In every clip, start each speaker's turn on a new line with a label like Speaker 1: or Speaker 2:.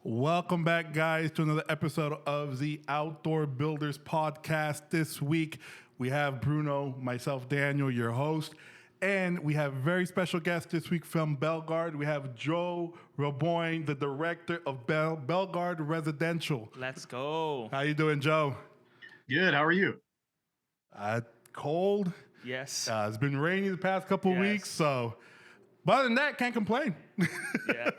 Speaker 1: Welcome back, guys, to another episode of the Outdoor Builders Podcast. This week, we have Bruno, myself, Daniel, your host, and we have a very special guest this week from Belgard. We have Joe Raboine, the director of Belgard Residential.
Speaker 2: Let's go.
Speaker 1: How you doing, Joe?
Speaker 3: Good. How are you?
Speaker 1: Cold.
Speaker 2: Yes.
Speaker 1: It's been rainy the past couple weeks, so. But other than that, can't complain.
Speaker 2: Yeah.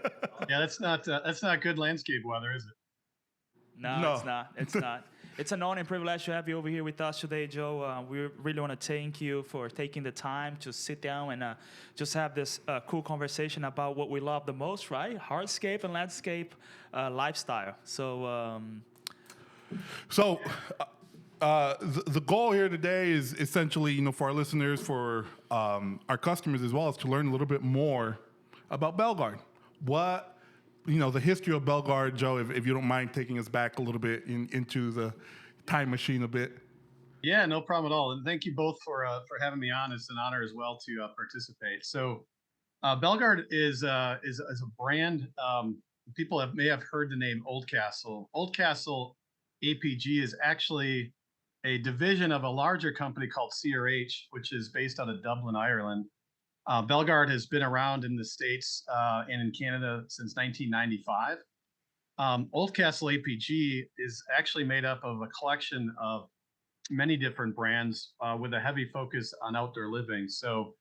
Speaker 3: Yeah, that's not good landscape weather, is it?
Speaker 2: No, it's not. It's not. It's an honor and privilege to have you over here with us today, Joe. We really want to thank you for taking the time to sit down and just have this cool conversation about what we love the most, right? Hardscape and landscape lifestyle. So,
Speaker 1: the goal here today is essentially, for our listeners, for our customers as well, is to learn a little bit more about Belgard. What, the history of Belgard, Joe, if you don't mind taking us back a little bit into the time machine a bit.
Speaker 3: Yeah, no problem at all. And thank you both for having me on. It's an honor as well to participate. So, Belgard is a brand. People may have heard the name Oldcastle. Oldcastle APG is actually a division of a larger company called CRH, which is based out of Dublin, Ireland. Belgard has been around in the States and in Canada since 1995. Oldcastle APG is actually made up of a collection of many different brands with a heavy focus on outdoor living. So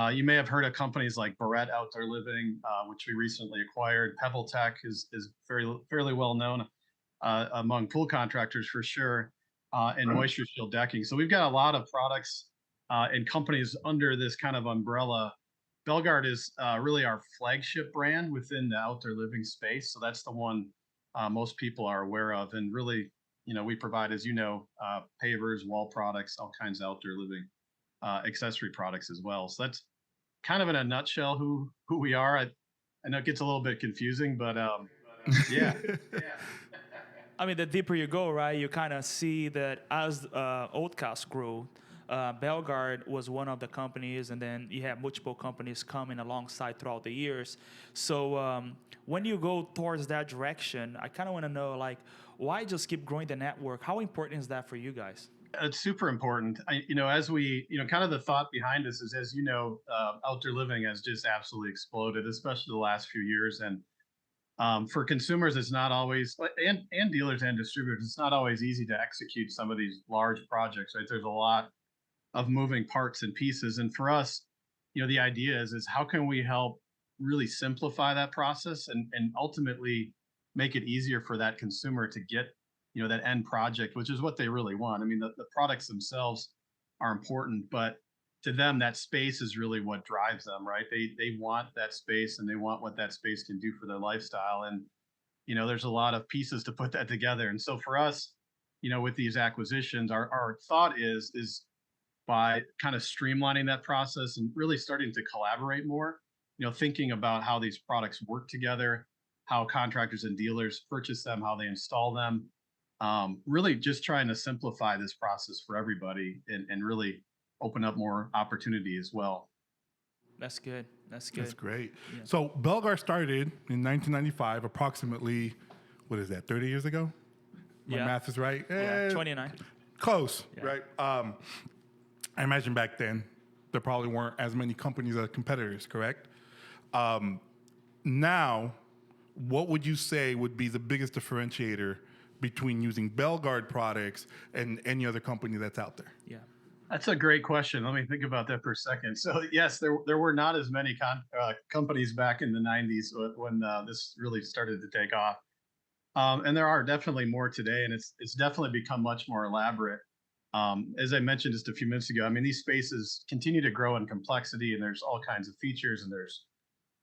Speaker 3: you may have heard of companies like Barrett Outdoor Living, which we recently acquired. Pebble Tech is fairly well known among pool contractors for sure, and Moisture Shield decking. So we've got a lot of products and companies under this kind of umbrella. Belgard is really our flagship brand within the outdoor living space. So that's the one most people are aware of. And really, we provide, as pavers, wall products, all kinds of outdoor living accessory products as well. So that's kind of in a nutshell who we are. I know it gets a little bit confusing, but yeah.
Speaker 2: I mean, the deeper you go, right, you kind of see that as Oldcastle grew, Belgard was one of the companies, and then you have multiple companies coming alongside throughout the years. So when you go towards that direction, I kind of want to know, why just keep growing the network? How important is that for you guys?
Speaker 3: It's super important. As we, kind of the thought behind this is, as outdoor living has just absolutely exploded, especially the last few years. And for consumers, it's not always, and dealers and distributors, it's not always easy to execute some of these large projects, right? There's a lot of moving parts and pieces. And for us, the idea is how can we help really simplify that process and ultimately make it easier for that consumer to get, that end project, which is what they really want. I mean, the products themselves are important, but to them, that space is really what drives them, right? They want that space and they want what that space can do for their lifestyle. And, there's a lot of pieces to put that together. And so for us, with these acquisitions, our thought is by kind of streamlining that process and really starting to collaborate more, thinking about how these products work together, how contractors and dealers purchase them, how they install them, really just trying to simplify this process for everybody and really open up more opportunity as well.
Speaker 2: That's good. That's good.
Speaker 1: That's great.
Speaker 2: Yeah.
Speaker 1: So Belgard started in 1995, approximately, 30 years ago? My math is right?
Speaker 2: Yeah, 29.
Speaker 1: Close, right? I imagine back then, there probably weren't as many companies as competitors, correct? Now, what would you say would be the biggest differentiator between using Belgard products and any other company that's out there?
Speaker 2: Yeah.
Speaker 3: That's a great question. Let me think about that for a second. So yes, there were not as many companies back in the 90s when this really started to take off. And there are definitely more today, and it's definitely become much more elaborate. As I mentioned just a few minutes ago, I mean, these spaces continue to grow in complexity, and there's all kinds of features, and there's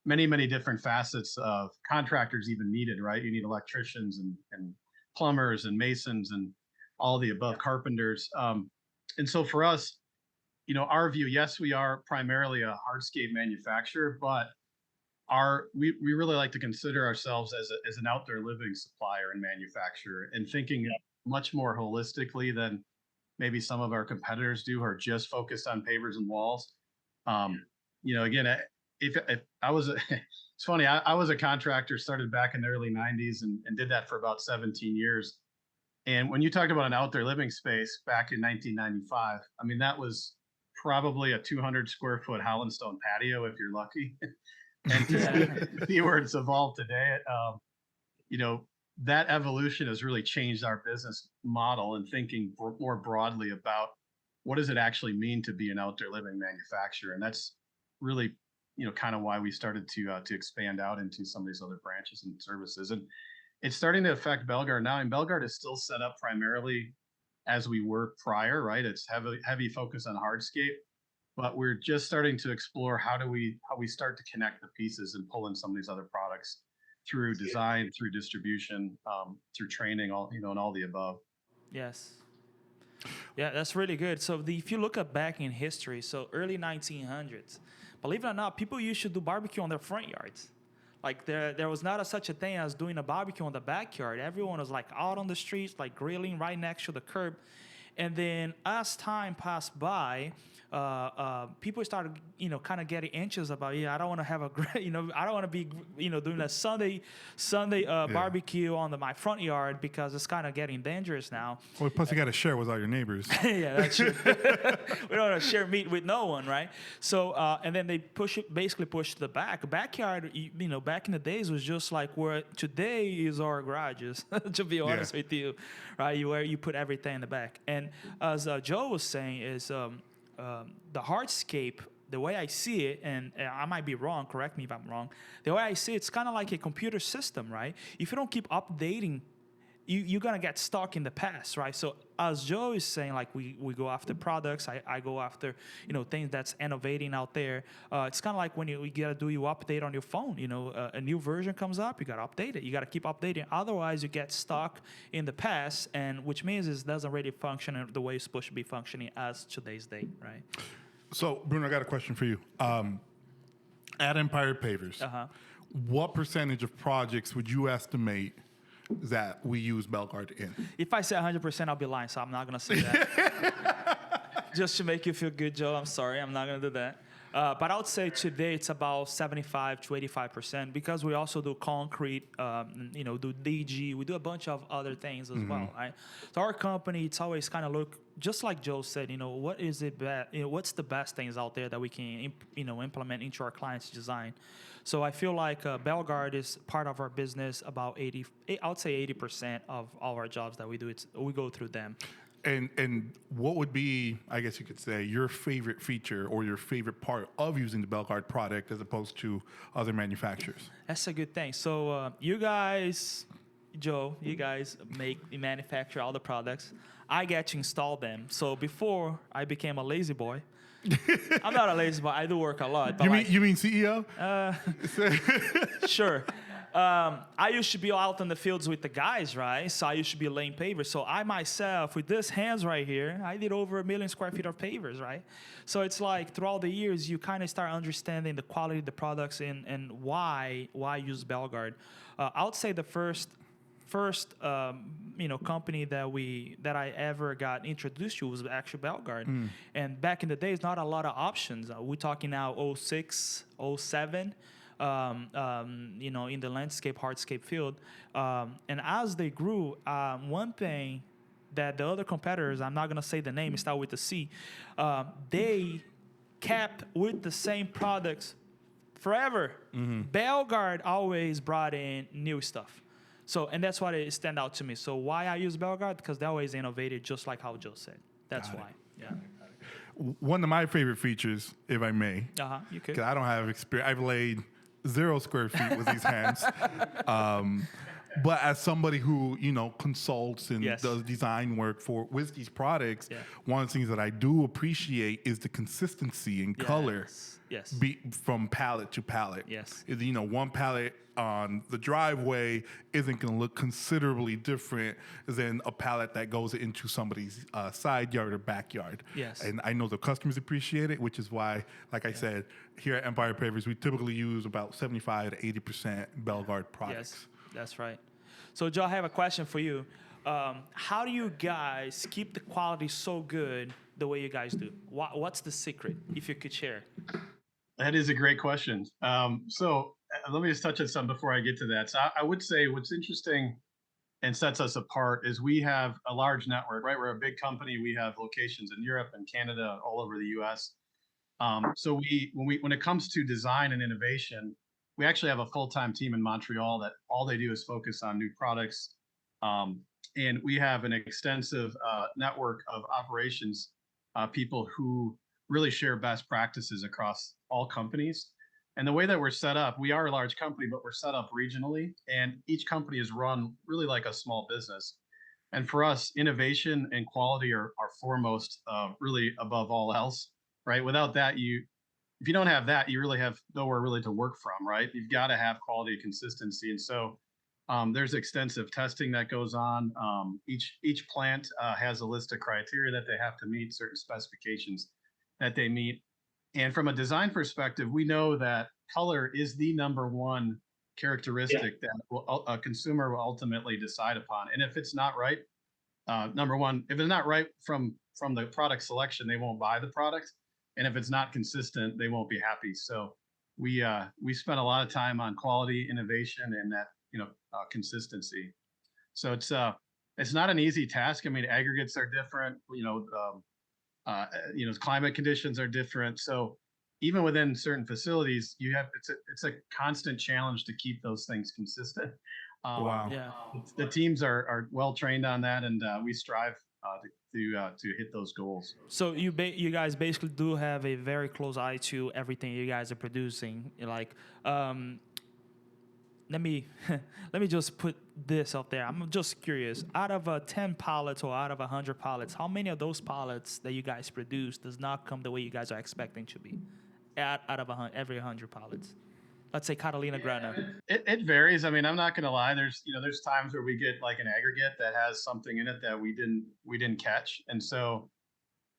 Speaker 3: many, many different facets of contractors even needed, right? You need electricians and plumbers and masons and all the above, carpenters. And so for us, our view, yes, we are primarily a hardscape manufacturer, but we really like to consider ourselves as an outdoor living supplier and manufacturer, and thinking much more holistically than maybe some of our competitors do, who are just focused on pavers and walls. Again, if I was, it's funny. I was a contractor, started back in the early '90s, and did that for about 17 years. And when you talked about an outdoor living space back in 1995, I mean that was probably a 200 square foot Holland stone patio if you're lucky. And to see,
Speaker 2: Yeah.
Speaker 3: to see where it's evolved today, you know, that evolution has really changed our business model and thinking more broadly about what does it actually mean to be an outdoor living manufacturer. And that's really, kind of why we started to expand out into some of these other branches and services. And it's starting to affect Belgard now. And Belgard is still set up primarily as we were prior, right? It's heavy focus on hardscape, but we're just starting to explore how we start to connect the pieces and pull in some of these other products through design, through distribution, through training, all and all the above.
Speaker 2: Yes. Yeah, that's really good. So if you look at back in history, so early 1900s, believe it or not, people used to do barbecue on their front yards. Like there was not such a thing as doing a barbecue on the backyard. Everyone was like out on the streets, like grilling right next to the curb. And then as time passed by, people started, kind of getting anxious about, I don't want to have I don't want to be, doing a Sunday barbecue on my front yard because it's kind of getting dangerous now.
Speaker 1: Well, plus you got to share with all your neighbors.
Speaker 2: Yeah, that's true. We don't want to share meat with no one, right? So, and then they basically push the backyard. Back in the days was just like where today is our garages. To be honest with you, right? Where you put everything in the back. And as Joe was saying, is the hardscape. The way I see it, and I might be wrong. Correct me if I'm wrong. The way I see it, it's kind of like a computer system, right? If you don't keep updating, you're gonna get stuck in the past, right? So as Joe is saying, like we go after products, I go after things that's innovating out there. It's kind of like when you gotta do your update on your phone. A new version comes up, you gotta update it. You gotta keep updating. Otherwise, you get stuck in the past, and which means it doesn't really function the way it's supposed to be functioning as today's date, right?
Speaker 1: So, Bruno, I got a question for you. At Empire Pavers, what percentage of projects would you estimate that we use Belgard in?
Speaker 2: If I say 100%, I'll be lying, so I'm not going to say that. Just to make you feel good, Joe, I'm sorry. I'm not going to do that. But I would say today it's about 75 to 85% because we also do concrete, do DG. We do a bunch of other things as well, right? So our company, it's always kind of look, just like Joe said, what is it what's the best things out there that we can, implement into our clients' design. So I feel like Belgard is part of our business. About I would say 80% of all our jobs that we do, we go through them.
Speaker 1: And what would be, I guess you could say, your favorite feature or your favorite part of using the Belgard product as opposed to other manufacturers?
Speaker 2: That's a good thing. So you guys, Joe, you guys manufacture all the products. I get to install them. So before I became a lazy boy, I'm not a lazy boy. I do work a lot. But
Speaker 1: You mean CEO?
Speaker 2: Sure. I used to be out in the fields with the guys, right? So I used to be laying pavers. So I myself, with these hands right here, I did over 1 million square feet of pavers, right? So it's like throughout the years, you kind of start understanding the quality of the products and why use Belgard. I would say the first company that I ever got introduced to was actually Belgard. And back in the days, not a lot of options. We're talking now 06, 07, in the landscape, hardscape field. And as they grew, one thing that the other competitors, I'm not going to say the name, it starts with the C, they kept with the same products forever. Belgard always brought in new stuff. So, and that's why it stand out to me. So why I use Belgard? Because they always innovated, just like how Joe said. That's why. Yeah.
Speaker 1: One of my favorite features, if I may,
Speaker 2: You could.
Speaker 1: because I don't have experience. I've laid 0 square feet with these hands. But as somebody who, consults and does design work with these products, one of the things that I do appreciate is the consistency in color.
Speaker 2: Yes.
Speaker 1: From palette to palette.
Speaker 2: Yes.
Speaker 1: One palette on the driveway isn't going to look considerably different than a palette that goes into somebody's side yard or backyard.
Speaker 2: Yes.
Speaker 1: And I know the customers appreciate it, which is why, like I said, here at Empire Pavers, we typically use about 75 to 80% Belgard products.
Speaker 2: Yes, that's right. So, Joe, I have a question for you. How do you guys keep the quality so good the way you guys do? What's the secret, if you could share?
Speaker 3: That is a great question. Let me just touch on some before I get to that. So I would say what's interesting and sets us apart is we have a large network, right? We're a big company. We have locations in Europe and Canada, all over the U.S. When it comes to design and innovation, we actually have a full-time team in Montreal that all they do is focus on new products. And we have an extensive network of operations people who really share best practices across all companies. And the way that we're set up, we are a large company, but we're set up regionally, and each company is run really like a small business. And for us, innovation and quality are foremost, really above all else, right? Without that, if you don't have that, you really have nowhere really to work from, right? You've got to have quality consistency. And so there's extensive testing that goes on. Each plant has a list of criteria that they have to meet, certain specifications that they meet. And from a design perspective, we know that color is the number one characteristic that a consumer will ultimately decide upon. And if it's not right, number one, if it's not right from the product selection, they won't buy the product. And if it's not consistent, they won't be happy. So we spent a lot of time on quality, innovation, and that consistency. So it's not an easy task. I mean, aggregates are different. Climate conditions are different. So even within certain facilities, it's a constant challenge to keep those things consistent.
Speaker 1: Wow.
Speaker 2: Yeah.
Speaker 3: The teams are well trained on that, and we strive to hit those goals.
Speaker 2: So you guys basically do have a very close eye to everything you guys are producing. Like, let me just put this out there. I'm just curious. Out of 10 pallets or out of 100 pallets, how many of those pallets that you guys produce does not come the way you guys are expecting to be? Out of every 100 pallets. Let's say Catalina Grana.
Speaker 3: It varies. I mean, I'm not going to lie. There's times where we get like an aggregate that has something in it that we didn't catch, and so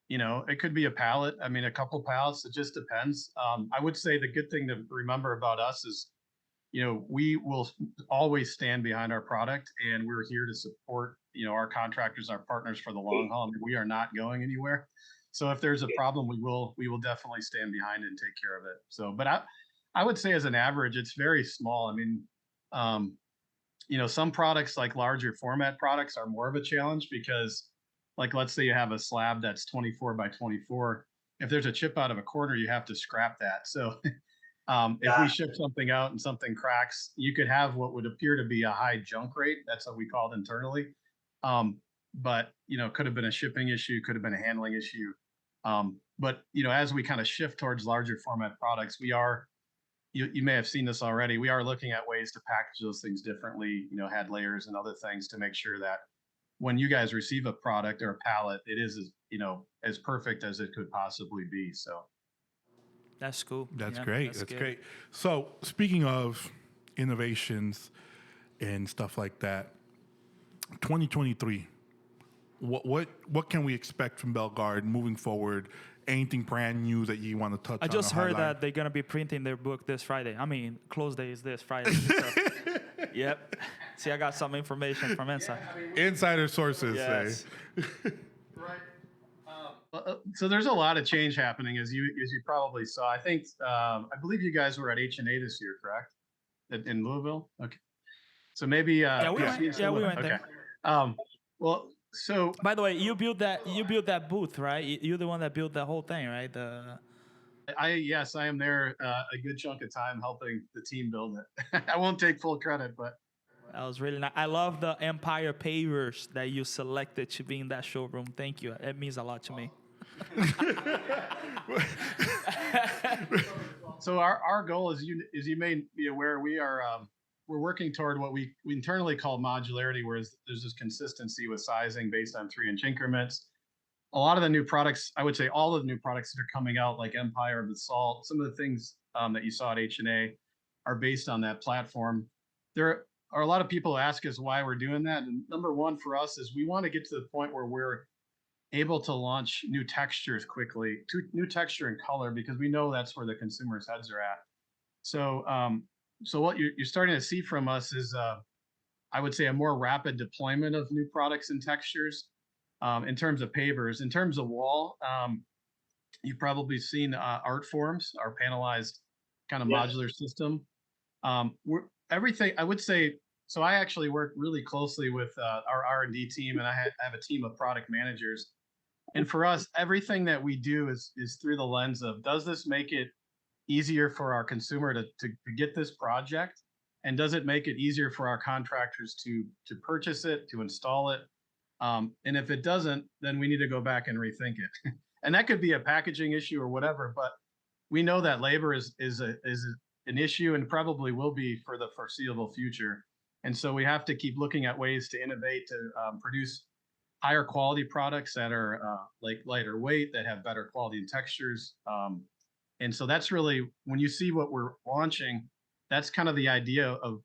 Speaker 3: it could be a pallet. I mean, a couple pallets. It just depends. I would say the good thing to remember about us is, we will always stand behind our product, and we're here to support our contractors, our partners for the long haul. I mean, we are not going anywhere. So if there's a problem, we will definitely stand behind it and take care of it. So, but I would say as an average, it's very small. I mean, some products like larger format products are more of a challenge because, like, let's say you have a slab that's 24 by 24. If there's a chip out of a corner, you have to scrap that. So if we ship something out and something cracks, you could have what would appear to be a high junk rate. That's what we call it internally. But could have been a shipping issue, could have been a handling issue. But as we kind of shift towards larger format products, you may have seen this already. We are looking at ways to package those things differently, had layers and other things to make sure that when you guys receive a product or a pallet, it is as perfect as it could possibly be. So
Speaker 2: that's cool.
Speaker 1: That's
Speaker 2: Yeah,
Speaker 1: great. That's great. So speaking of innovations and stuff like that, 2023, what can we expect from Belgard moving forward? Anything brand new that you want to touch on?
Speaker 2: I just heard
Speaker 1: highlight?
Speaker 2: that they're gonna be printing their book this Friday. I mean, close day is this Friday. So. Yep. See, I got some information from inside.
Speaker 1: Insider sources
Speaker 2: Yes.
Speaker 1: say.
Speaker 3: Right. So there's a lot of change happening, as you probably saw. I think I believe you guys were at H&A this year, correct? In Louisville. Okay. So maybe
Speaker 2: we went there.
Speaker 3: Well, so
Speaker 2: By the way, you built that booth, right? You're the one that built that whole thing, right?
Speaker 3: yes, I am there a good chunk of time helping the team build it. I won't take full credit, but
Speaker 2: That was really nice. I love the Empire pavers that you selected to be in that showroom. Thank you. It means a lot to me.
Speaker 3: So our goal, as you may be aware, we're working toward what we internally call modularity, where there's this consistency with sizing based on 3-inch increments. A lot of the new products, I would say all of the new products that are coming out, like Empire, Basalt, some of the things that you saw at H&A are based on that platform. There are a lot of people who ask us why we're doing that. And number one for us is we want to get to the point where we're able to launch new textures quickly, new texture and color, because we know that's where the consumers' heads are at. So what you're starting to see from us is, I would say, a more rapid deployment of new products and textures. In terms of pavers, in terms of wall, You've probably seen Art Forms, our panelized kind of
Speaker 4: Yes.
Speaker 3: modular system. We're, everything I would say. So I actually work really closely with our R&D team, and I have a team of product managers. And for us, everything that we do is through the lens of, does this make it easier for our consumer to get this project, and does it make it easier for our contractors to purchase it, to install it? And if it doesn't, then we need to go back and rethink it. And that could be a packaging issue or whatever, but we know that labor is an issue, and probably will be for the foreseeable future. And so we have to keep looking at ways to innovate, to produce higher quality products that are like lighter weight, that have better quality and textures. And so that's really, when you see what we're launching, that's kind of the idea of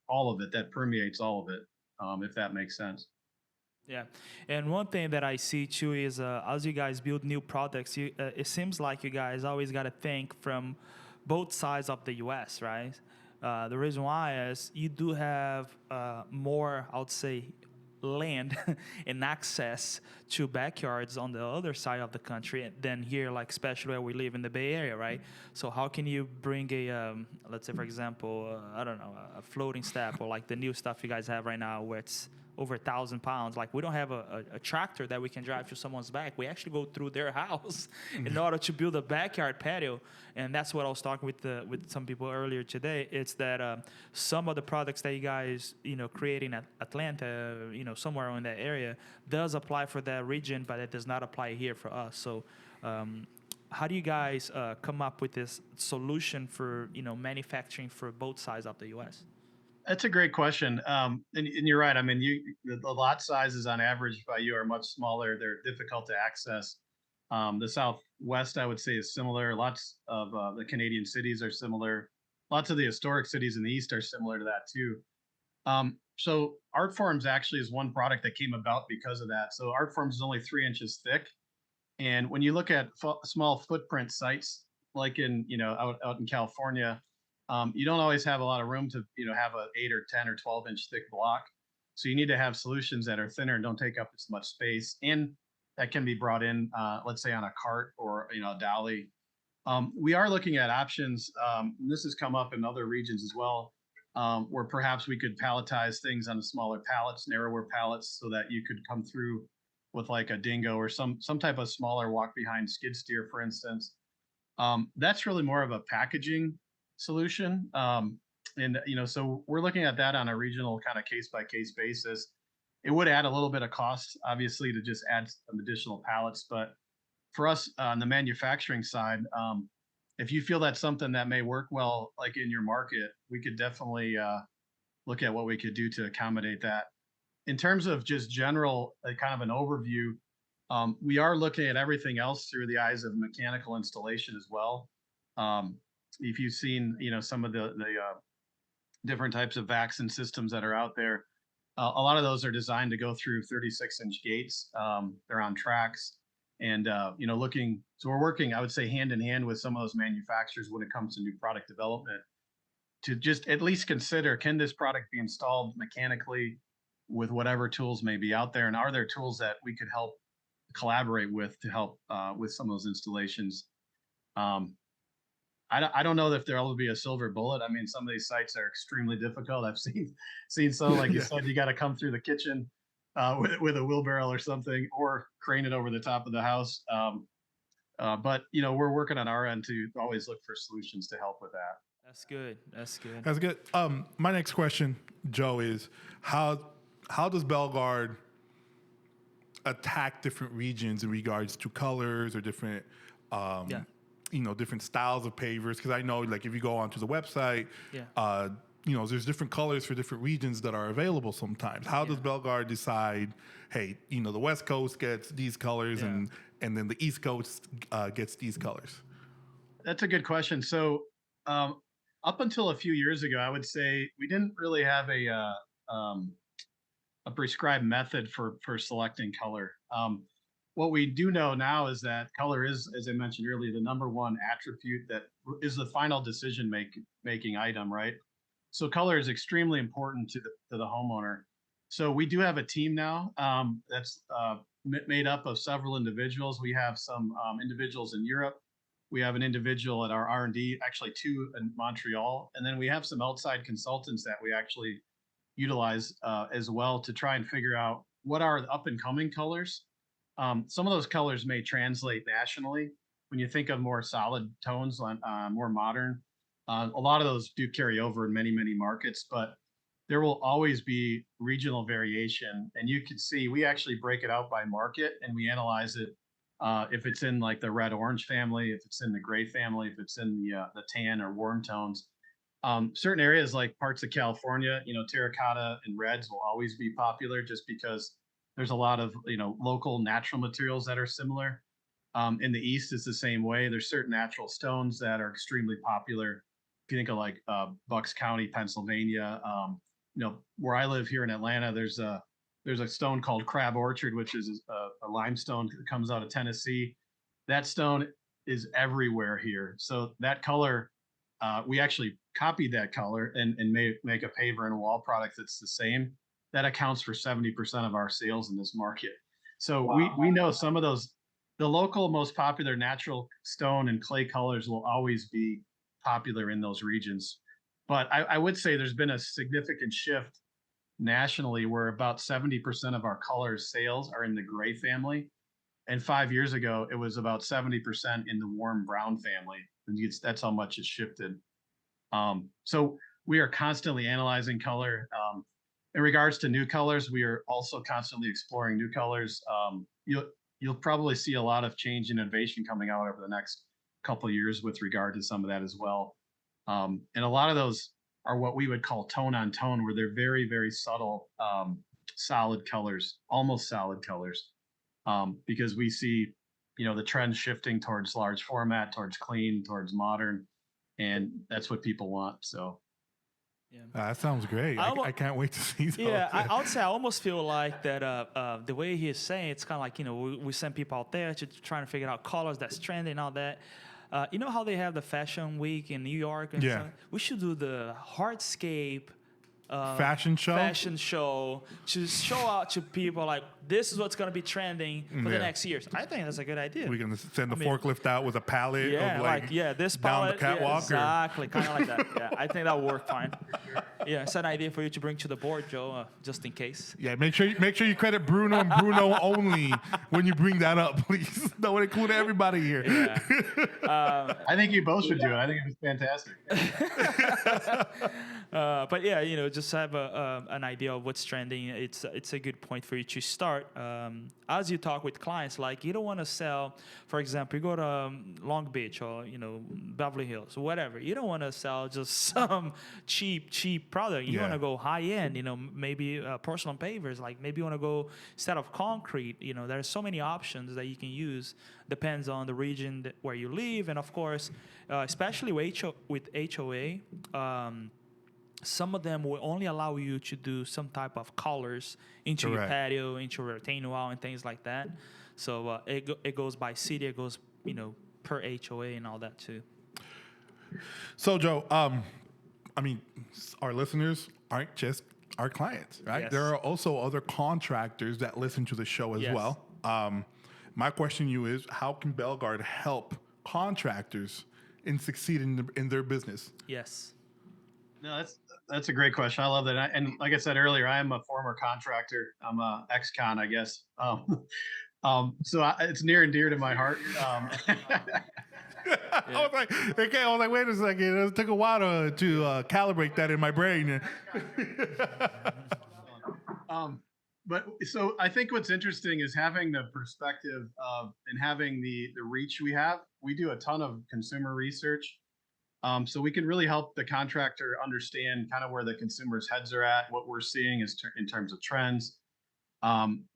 Speaker 3: all of it, that permeates all of it, if that makes sense.
Speaker 2: Yeah, and one thing that I see too is as you guys build new products, it seems like you guys always got to think from both sides of the U.S., right? The reason why is you do have more, I would say, land and access to backyards on the other side of the country than here, like especially where we live in the Bay Area, right? So how can you bring a, let's say for example, I don't know, a floating step, or like the new stuff you guys have right now where it's over 1,000 pounds. Like we don't have a tractor that we can drive to someone's back. We actually go through their house in order to build a backyard patio. And that's what I was talking with some people earlier today. It's that some of the products that you guys, create in Atlanta, somewhere in that area, does apply for that region, but it does not apply here for us. So how do you guys come up with this solution for, manufacturing for both sides of the U.S.?
Speaker 3: That's a great question. And you're right. I mean, the lot sizes on average by you are much smaller. They're difficult to access. The Southwest, I would say, is similar. Lots of the Canadian cities are similar. Lots of the historic cities in the East are similar to that too. So Artforms actually is one product that came about because of that. So Artforms is only 3 inches thick. And when you look at small footprint sites, like in, out in California, you don't always have a lot of room to, have a 8 or 10 or 12-inch thick block. So you need to have solutions that are thinner and don't take up as much space, and that can be brought in, let's say on a cart or, a dolly. We are looking at options. And this has come up in other regions as well, where perhaps we could palletize things on smaller pallets, narrower pallets, so that you could come through with like a dingo or some type of smaller walk behind skid steer, for instance. That's really more of a packaging solution. And so we're looking at that on a regional kind of case by case basis. It would add a little bit of cost, obviously, to just add some additional pallets. But for us on the manufacturing side, if you feel that's something that may work well, like in your market, we could definitely look at what we could do to accommodate that. In terms of just general, kind of an overview, we are looking at everything else through the eyes of mechanical installation as well. If you've seen, some of the different types of vaccine systems that are out there, a lot of those are designed to go through 36-inch gates. They're on tracks, and looking. So we're working, I would say, hand in hand with some of those manufacturers when it comes to new product development, to just at least consider, can this product be installed mechanically with whatever tools may be out there, and are there tools that we could help collaborate with to help with some of those installations. I don't know if there will be a silver bullet. I mean, some of these sites are extremely difficult. I've seen some, like you said, you got to come through the kitchen with a wheelbarrow or something, or crane it over the top of the house. But we're working on our end to always look for solutions to help with that.
Speaker 2: That's good. That's good.
Speaker 1: That's good. My next question, Joe, is how does Belgard attack different regions in regards to colors or different different styles of pavers? Because I know, like, if you go onto the website, there's different colors for different regions that are available sometimes. How does Belgard decide, hey, the West Coast gets these colors and then the East Coast gets these colors?
Speaker 3: That's a good question. So up until a few years ago, I would say we didn't really have a prescribed method for selecting color. What we do know now is that color is, as I mentioned earlier, the number one attribute that is the final decision making item, right? So color is extremely important to the homeowner. So we do have a team now that's made up of several individuals. We have some individuals in Europe. We have an individual at our R&D, actually two in Montreal, and then we have some outside consultants that we actually utilize as well to try and figure out what are the up and coming colors. Some of those colors may translate nationally. When you think of more solid tones, more modern, a lot of those do carry over in many, many markets, but there will always be regional variation. And you can see we actually break it out by market and we analyze it. If it's in like the red orange family, if it's in the gray family, if it's in the tan or warm tones. Certain areas like parts of California, terracotta and reds will always be popular just because there's a lot of local natural materials that are similar. In the East, it's the same way. There's certain natural stones that are extremely popular. If you think of like Bucks County, Pennsylvania, where I live here in Atlanta, there's a stone called Crab Orchard, which is a limestone that comes out of Tennessee. That stone is everywhere here. So that color, we actually copied that color and make a paver and a wall product that's the same. That accounts for 70% of our sales in this market. So wow. we know some of those, the local most popular natural stone and clay colors will always be popular in those regions. But I would say there's been a significant shift nationally where about 70% of our colors sales are in the gray family. And 5 years ago, it was about 70% in the warm brown family. And that's how much it's shifted. So we are constantly analyzing color. In regards to new colors, we are also constantly exploring new colors. You'll probably see a lot of change and innovation coming out over the next couple of years with regard to some of that as well. And a lot of those are what we would call tone on tone, where they're very, very subtle, solid colors, almost solid colors, because we see, the trend shifting towards large format, towards clean, towards modern, and that's what people want. So.
Speaker 1: Yeah. That sounds great. I can't wait to see those.
Speaker 2: Yeah, I would say I almost feel like that the way he's saying, it's kind of like, we send people out there to trying to figure out colors that's trending and all that. You know how they have the fashion week in New York? And stuff? We should do the hardscape
Speaker 1: fashion
Speaker 2: show to show out to people like this is what's going to be trending for the next years. I think that's a good idea.
Speaker 1: We're going to send the forklift out with a palette of
Speaker 2: this
Speaker 1: down
Speaker 2: palette,
Speaker 1: the catwalk.
Speaker 2: Exactly, kind of like that. Yeah, I think that'll work fine. Yeah, it's an idea for you to bring to the board, Joe, just in case.
Speaker 1: Yeah, make sure you credit Bruno and Bruno only when you bring that up, please. Don't include everybody here.
Speaker 2: Yeah.
Speaker 3: I think you both should do it. I think it was fantastic.
Speaker 2: But yeah, just have an idea of what's trending. It's a good point for you to start. As you talk with clients, like you don't want to sell, for example, you go to Long Beach or Beverly Hills or whatever. You don't want to sell just some cheap product. You want to go high end. Maybe porcelain pavers. Like maybe you want to go instead of concrete. There's so many options that you can use. Depends on the region where you live, and of course, especially with HOA. Some of them will only allow you to do some type of colors into your patio, into your retaining wall, and things like that. So it goes by city, it goes per HOA and all that too.
Speaker 1: So Joe, our listeners aren't just our clients, right?
Speaker 2: Yes.
Speaker 1: There are also other contractors that listen to the show as well. My question to you is, how can Belgard help contractors in succeeding in their business?
Speaker 2: Yes.
Speaker 3: No, that's a great question. I love that. And like I said earlier, I am a former contractor. I'm a ex-con, I guess. So it's near and dear to my heart.
Speaker 1: I was like, wait a second. It took a while to calibrate that in my brain.
Speaker 3: But so I think what's interesting is having the perspective of and having the reach we have. We do a ton of consumer research. So we can really help the contractor understand kind of where the consumer's heads are at, what we're seeing is in terms of trends.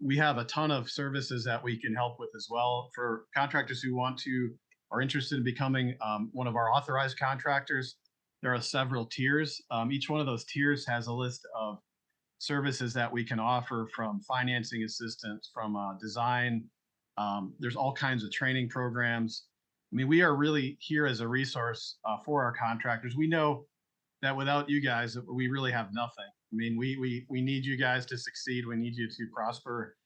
Speaker 3: We have a ton of services that we can help with as well for contractors who are interested in becoming one of our authorized contractors. There are several tiers. Each one of those tiers has a list of services that we can offer, from financing assistance, from design. There's all kinds of training programs. We are really here as a resource for our contractors. We know that without you guys, we really have nothing. I mean, we need you guys to succeed. We need you to prosper.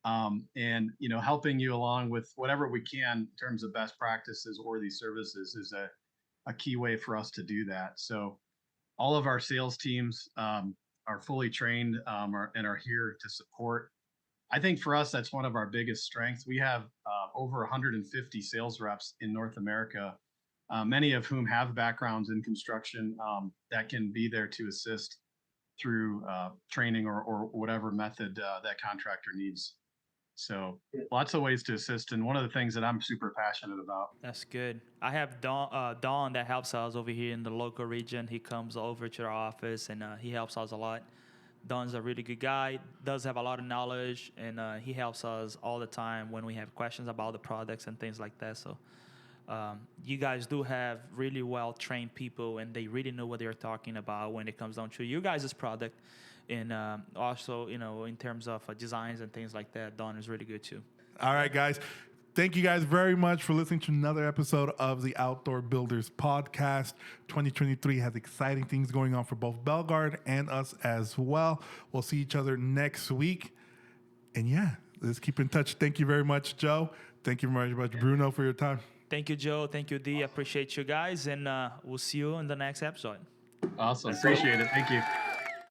Speaker 3: And, helping you along with whatever we can in terms of best practices or these services is a key way for us to do that. So all of our sales teams are fully trained and are here to support. I think for us, that's one of our biggest strengths. We have over 150 sales reps in North America, many of whom have backgrounds in construction that can be there to assist through training or whatever method that contractor needs. So lots of ways to assist. And one of the things that I'm super passionate about.
Speaker 2: That's good. I have Don that helps us over here in the local region. He comes over to our office and he helps us a lot. Don's a really good guy, does have a lot of knowledge, and he helps us all the time when we have questions about the products and things like that. So you guys do have really well-trained people, and they really know what they're talking about when it comes down to you guys' product. And also, in terms of designs and things like that, Don is really good too.
Speaker 1: All right, guys. Thank you guys very much for listening to another episode of the Outdoor Builders Podcast. 2023 has exciting things going on for both Belgard and us as well. We'll see each other next week. And yeah, let's keep in touch. Thank you very much, Joe. Thank you very much, Bruno, for your time.
Speaker 2: Thank you, Joe. Thank you, Dee. Appreciate you guys. And we'll see you in the next episode.
Speaker 3: Awesome. Appreciate it. Thank you.